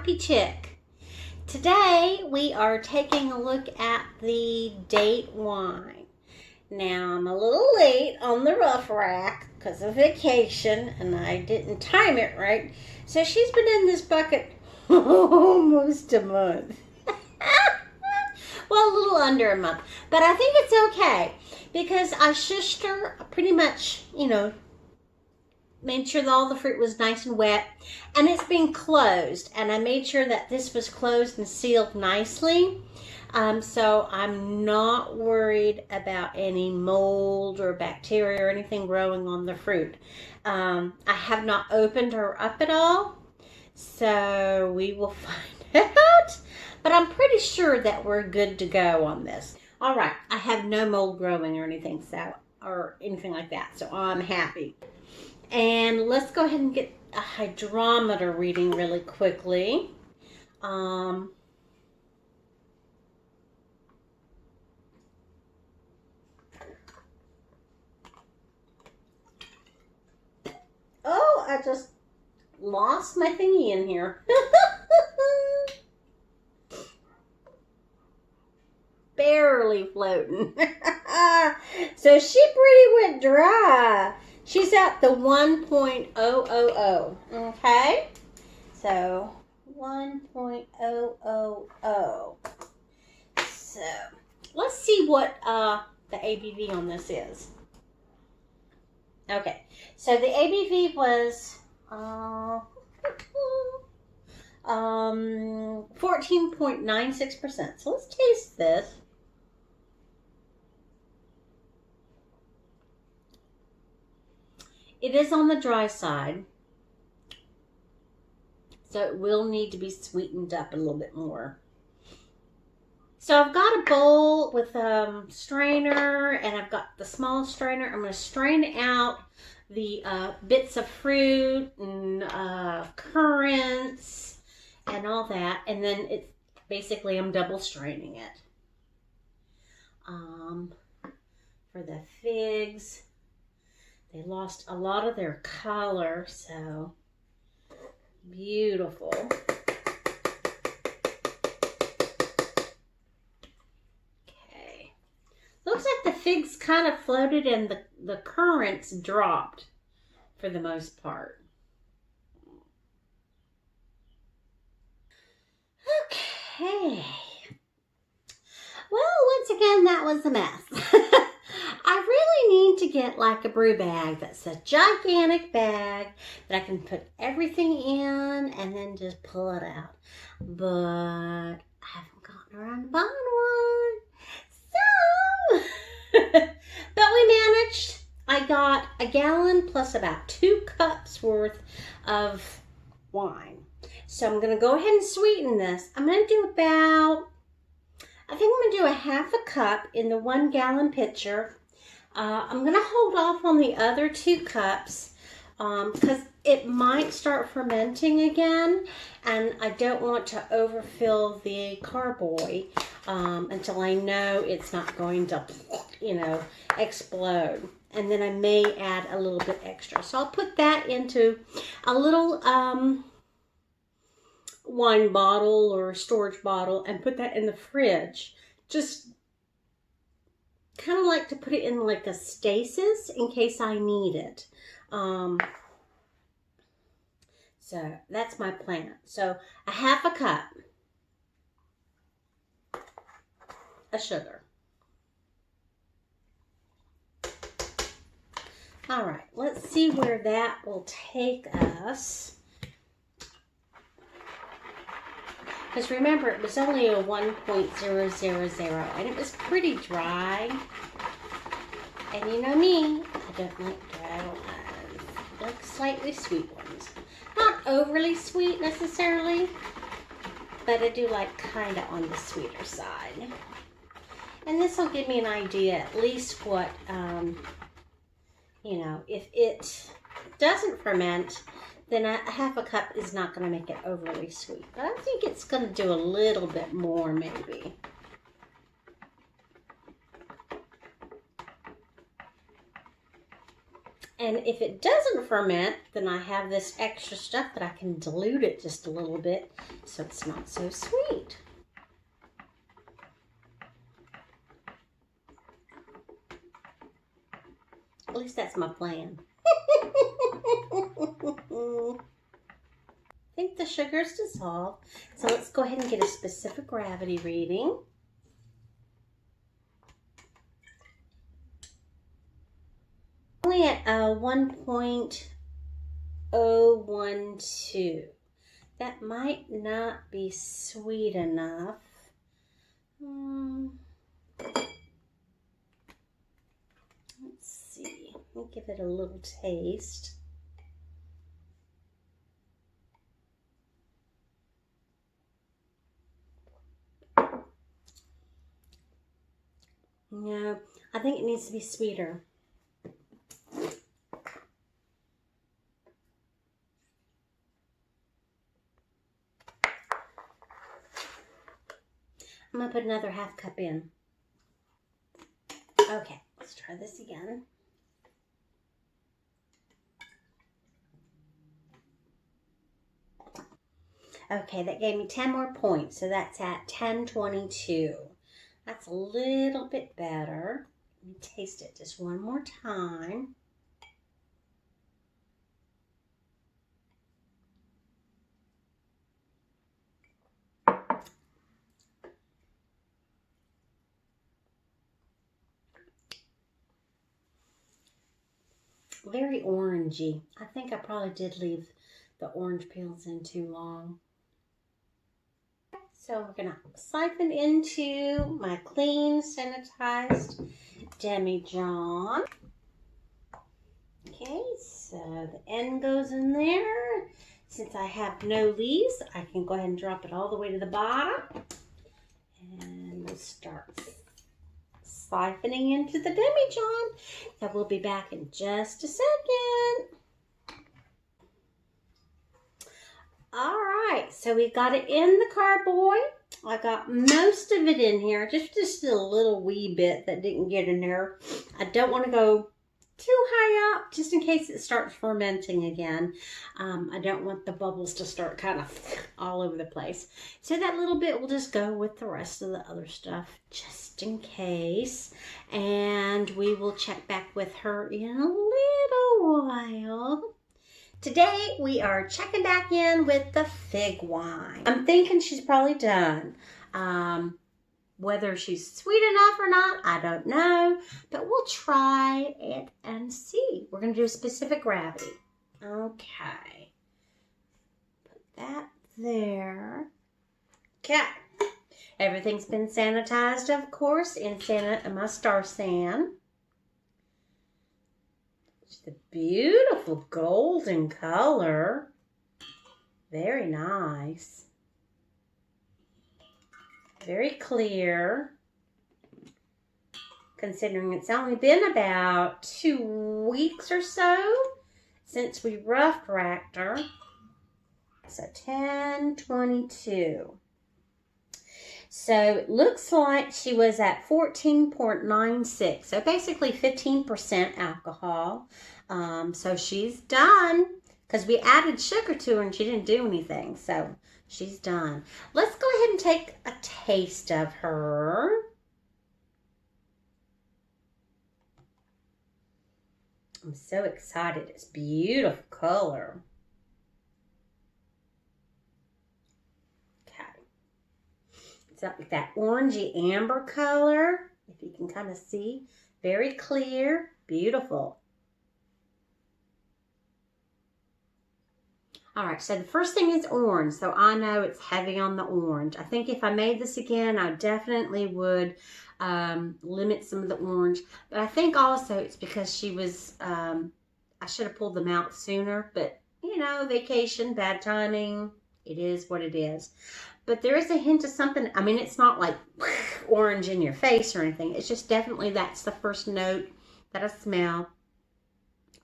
happy chick. Today we are taking a look at the date wine. Now I'm a little late on the rough rack because of vacation and I didn't time it right. So she's been in this bucket almost a month. Well, a little under a month. But I think it's okay because I shushed her pretty much, made sure that all the fruit was nice and wet, and it's been closed, and I made sure that this was closed and sealed nicely, so I'm not worried about any mold or bacteria or anything growing on the fruit. I have not opened her up at all, so we will find out, but I'm pretty sure that we're good to go on this. All right, I have no mold growing or anything like that, so I'm happy. And let's go ahead and get a hydrometer reading really quickly. Oh, I just lost my thingy in here. Barely floating. So she pretty went dry. She's at the 1.000, okay? So, 1.000. So, let's see what the ABV on this is. Okay, so the ABV was 14.96%. So, let's taste this. It is on the dry side, so it will need to be sweetened up a little bit more. So I've got a bowl with a strainer, and I've got the small strainer. I'm going to strain out the bits of fruit and currants and all that, and then it's basically I'm double straining it. For the figs, they lost a lot of their color, so beautiful. Okay. Looks like the figs kind of floated and the currants dropped for the most part. Okay. Well, once again, that was a mess. I really need to get like a brew bag that's a gigantic bag that I can put everything in and then just pull it out. But I haven't gotten around to buying one. So, but we managed. I got a gallon plus about 2 cups worth of wine. So I'm going to go ahead and sweeten this. I'm going to do I think I'm going to do a half a cup in the 1 gallon pitcher. I'm going to hold off on the other 2 cups because it might start fermenting again, and I don't want to overfill the carboy until I know it's not going to, explode. And then I may add a little bit extra. So I'll put that into a little wine bottle or storage bottle and put that in the fridge. Just kind of like to put it in like a stasis in case I need it. So that's my plan. So a half a cup of sugar. All right, let's see where that will take us. Because remember, it was only a 1.000, and it was pretty dry. And you know me, I don't like dry ones. I like slightly sweet ones. Not overly sweet necessarily, but I do like kind of on the sweeter side. And this will give me an idea at least what, if it doesn't ferment, then a half a cup is not going to make it overly sweet. But I think it's going to do a little bit more maybe. And if it doesn't ferment, then I have this extra stuff that I can dilute it just a little bit so it's not so sweet. At least that's my plan. I think the sugar's dissolved. So let's go ahead and get a specific gravity reading. Only at 1.012. That might not be sweet enough. Let's see. Let me give it a little taste. No, I think it needs to be sweeter. I'm going to put another half cup in. Okay, let's try this again. Okay, that gave me 10 more points, so that's at 1022. That's a little bit better. Let me taste it just one more time. Very orangey. I think I probably did leave the orange peels in too long. So we're going to siphon into my clean, sanitized demijohn. Okay, so the end goes in there. Since I have no leaves, I can go ahead and drop it all the way to the bottom. And we'll start siphoning into the demijohn. So we'll be back in just a second. All right, so we got it in the carboy. I got most of it in here, just a little wee bit that didn't get in there. I don't want to go too high up, just in case it starts fermenting again. I don't want the bubbles to start kind of all over the place. So that little bit will just go with the rest of the other stuff, just in case. And we will check back with her in a little while. Today we are checking back in with the fig wine. I'm thinking she's probably done. Whether she's sweet enough or not, I don't know, but we'll try it and see. We're going to do a specific gravity. Okay. Put that there. Okay. Everything's been sanitized, of course, in my Star San. It's a beautiful golden color. Very nice. Very clear, considering it's only been about 2 weeks or so since we rough racked her. So 1022. So it looks like she was at 14.96. So basically 15% alcohol. So she's done, because we added sugar to her and she didn't do anything. So she's done. Let's go ahead and take a taste of her. I'm so excited. It's beautiful color. Okay. It's like that orangey amber color, if you can kind of see. Very clear. Beautiful. All right, so the first thing is orange, so I know it's heavy on the orange. I think if I made this again, I definitely would limit some of the orange. But I think also it's because she was, I should have pulled them out sooner, but, you know, vacation, bad timing, it is what it is. But there is a hint of something. I mean, it's not like orange in your face or anything. It's just definitely that's the first note that I smell.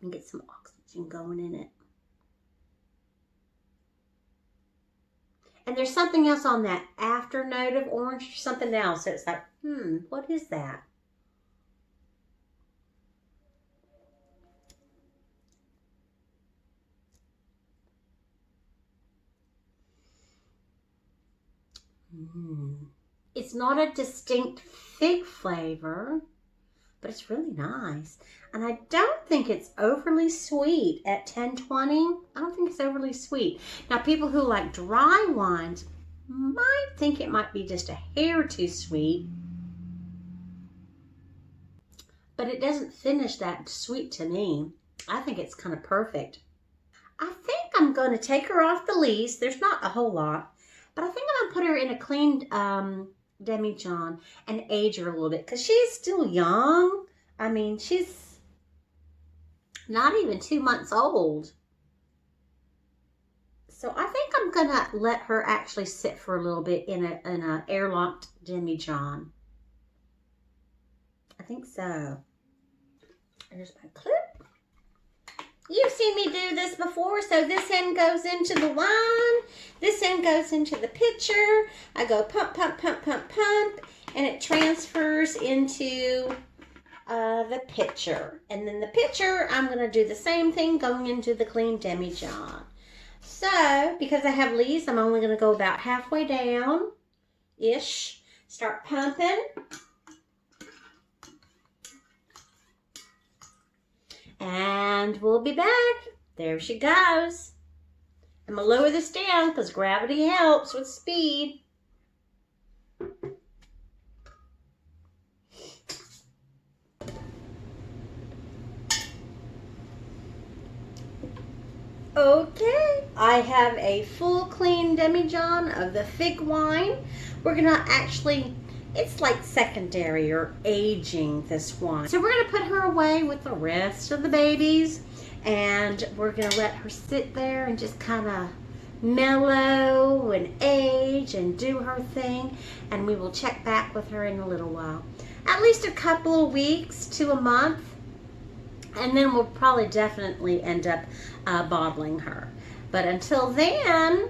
And get some oxygen going in it. And there's something else on that after note of orange, something else. So it's like, what is that? It's not a distinct fig flavor, but it's really nice. And I don't think it's overly sweet at 10:20. I don't think it's overly sweet. Now, people who like dry wines might think it might be just a hair too sweet, but it doesn't finish that sweet to me. I think it's kind of perfect. I think I'm going to take her off the leash. There's not a whole lot, but I think I'm going to put her in a clean demi-john and age her a little bit because she's still young. I mean, she's not even 2 months old. So I think I'm going to let her actually sit for a little bit in a airlocked demi-john. I think so. There's my clip. You've seen me do this before, so this end goes into the wine, this end goes into the pitcher. I go pump, pump, pump, pump, pump, and it transfers into the pitcher. And then the pitcher, I'm going to do the same thing going into the clean demi-john. So, because I have leaves, I'm only going to go about halfway down-ish. Start pumping. And we'll be back. There she goes. I'm going to lower this down because gravity helps with speed. Okay, I have a full clean demi-john of the fig wine. We're going to actually, it's like secondary or aging this wine. So we're going to put her away with the rest of the babies, and we're going to let her sit there and just kind of mellow and age and do her thing, and we will check back with her in a little while. At least a couple of weeks to a month, and then we'll probably definitely end up bottling her. But until then,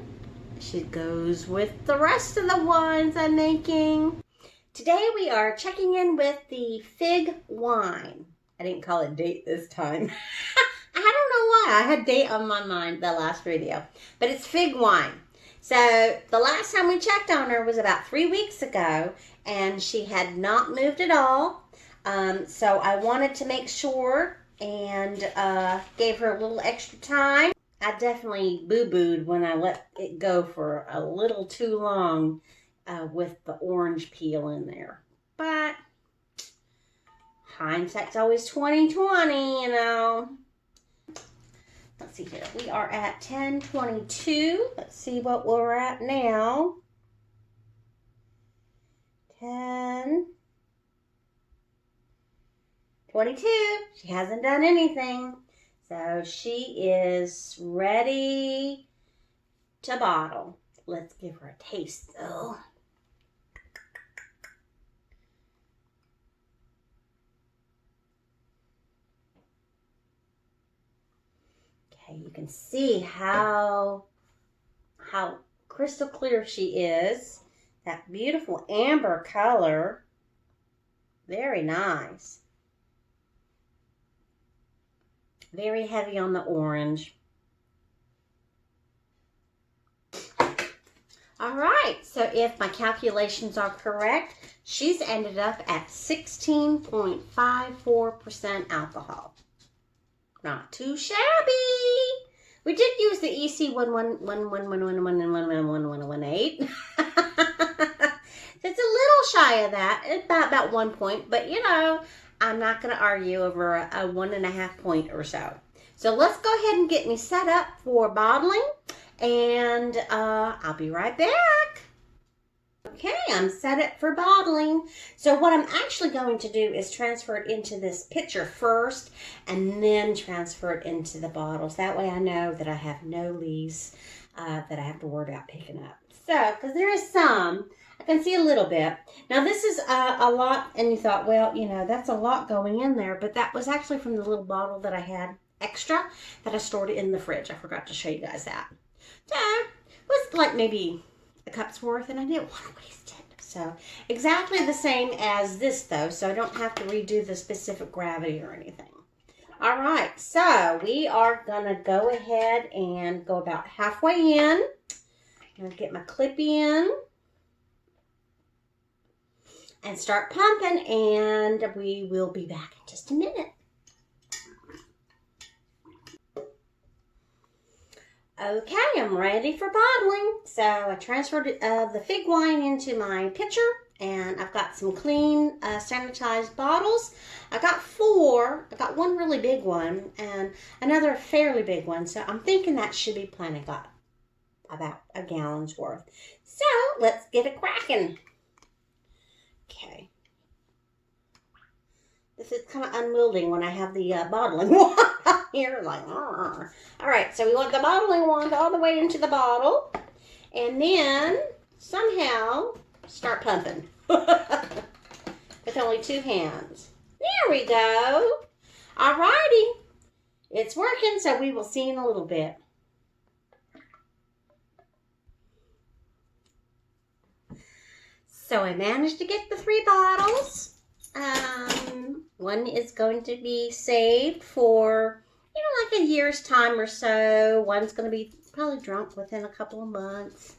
she goes with the rest of the wines I'm making. Today we are checking in with the fig wine. I didn't call it date this time. I don't know why. I had date on my mind the last video. But it's fig wine. So the last time we checked on her was about 3 weeks ago, and she had not moved at all. So I wanted to make sure and gave her a little extra time. I definitely boo-booed when I let it go for a little too long with the orange peel in there. But hindsight's always 20/20, you know. Let's see here. We are at 10:22. Let's see what we're at now. 10:22. She hasn't done anything. So she is ready to bottle. Let's give her a taste though. Okay, you can see how crystal clear she is. That beautiful amber color. Very nice. Very heavy on the orange. All right, so if my calculations are correct, she's ended up at 16.54% alcohol. Not too shabby. We did use the EC 1111111118. It's a little shy of that, about 1 point, but you know, I'm not going to argue over a 1.5 point or so. So let's go ahead and get me set up for bottling, and I'll be right back. Okay, I'm set up for bottling. So what I'm actually going to do is transfer it into this pitcher first and then transfer it into the bottles. That way I know that I have no leaves that I have to worry about picking up. So, because there is some, I can see a little bit. Now this is a lot, and you thought, well, you know, that's a lot going in there, but that was actually from the little bottle that I had extra that I stored in the fridge. I forgot to show you guys that. So, it was like maybe a cup's worth, and I didn't want to waste it. So, exactly the same as this, though, so I don't have to redo the specific gravity or anything. All right, so we are going to go ahead and go about halfway in. I'm going to get my clip in. and start pumping, and we will be back in just a minute. Okay, I'm ready for bottling. So I transferred the fig wine into my pitcher, and I've got some clean sanitized bottles. I got 4. I got one really big one and another fairly big one. So I'm thinking that should be plenty. I got about a gallon's worth. So let's get it cracking. Okay. This is kind of unwieldy when I have the bottling wand here. Like, all right, so we want the bottling wand all the way into the bottle. And then somehow start pumping. With only 2 hands. There we go. All righty. It's working, so we will see in a little bit. So I managed to get the 3 bottles. One is going to be saved for, like a year's time or so. One's going to be probably drunk within a couple of months,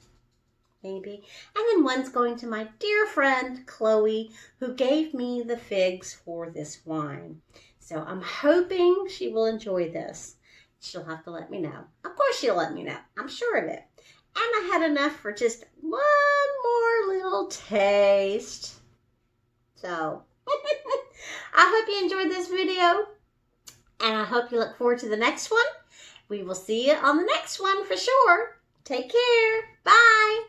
maybe. And then one's going to my dear friend, Chloe, who gave me the figs for this wine. So I'm hoping she will enjoy this. She'll have to let me know. Of course she'll let me know. I'm sure of it. And I had enough for just one more little taste. So, I hope you enjoyed this video. And I hope you look forward to the next one. We will see you on the next one for sure. Take care. Bye.